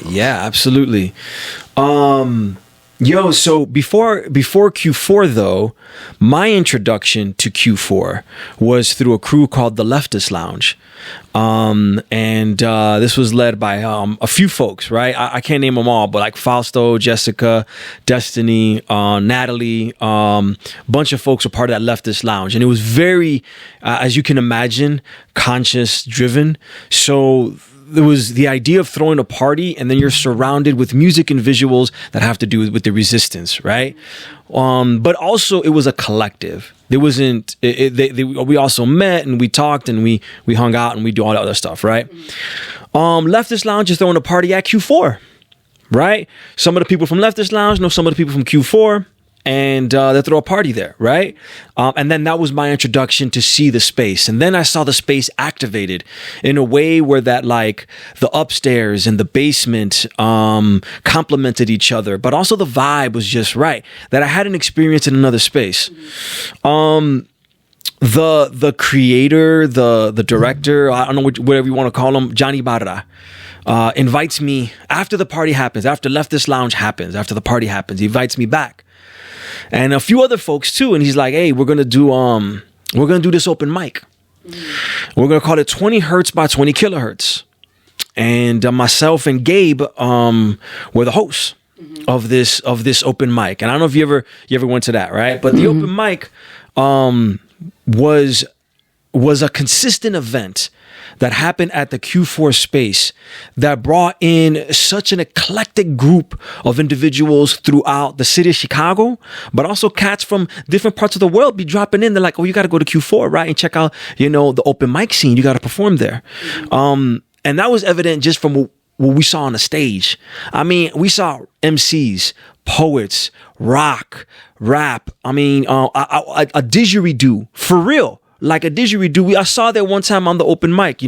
Yeah, absolutely. So before Q4 though, my introduction to Q4 was through a crew called the Leftist Lounge. And this was led by a few folks, right? I can't name them all, but like Fausto, Jessica, Destiny, Natalie, bunch of folks were part of that Leftist Lounge. And it was very, as you can imagine, conscious driven. So there was the idea of throwing a party, and then you're surrounded with music and visuals that have to do with the resistance, right? But also it was a collective. There wasn't. We also met and we talked and we hung out and we do all that other stuff, right? Leftist Lounge is throwing a party at Q4, right? Some of the people from Leftist Lounge know some of the people from Q4. And they throw a party there, right? And then that was my introduction to see the space. And then I saw the space activated in a way where that like the upstairs and the basement complemented each other, but also the vibe was just right, that I hadn't experienced in another space. The creator, the director, I don't know whatever you want to call him, Johnny Barra, invites me after the party happens, after Leftist Lounge happens, after the party happens, he invites me back. And a few other folks too, and he's like, "Hey, we're gonna do this open mic. We're gonna call it 20 hertz by 20 kilohertz." And myself and Gabe were the hosts of this open mic. And I don't know if you ever went to that, right? But the open mic was a consistent event that happened at the Q4 space that brought in such an eclectic group of individuals throughout the city of Chicago, but also cats from different parts of the world be dropping in. They're like, "Oh, you got to go to Q4, right? And check out, the open mic scene. You got to perform there." And that was evident just from what we saw on the stage. I mean, we saw MCs, poets, rock, rap. I mean, a didgeridoo, for real. Like a didgeridoo. I saw that one time on the open mic,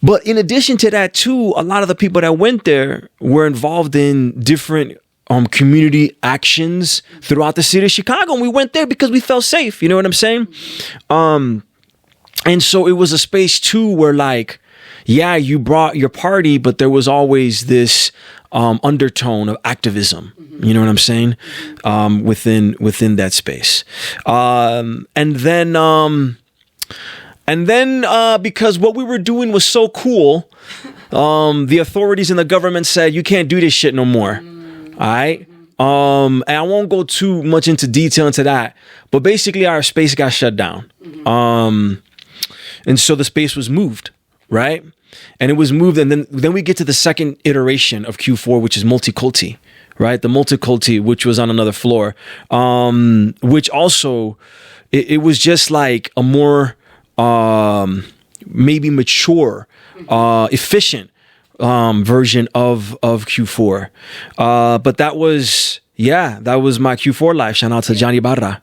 But in addition to that, too, a lot of the people that went there were involved in different community actions throughout the city of Chicago. And we went there because we felt safe. You know what I'm saying? And so it was a space, too, where like, yeah, you brought your party, but there was always this undertone of activism. You know what I'm saying? Within that space. And then because what we were doing was so cool, the authorities and the government said, "You can't do this shit no more." All right. And I won't go too much into detail into that, but basically our space got shut down. And so the space was moved, right? And it was moved, and then we get to the second iteration of Q4, which is Multiculti, right? The Multiculti, which was on another floor, which also, it was just like a more maybe mature, efficient version of Q4. But that was my Q4 life. Shout out to Johnny Barra.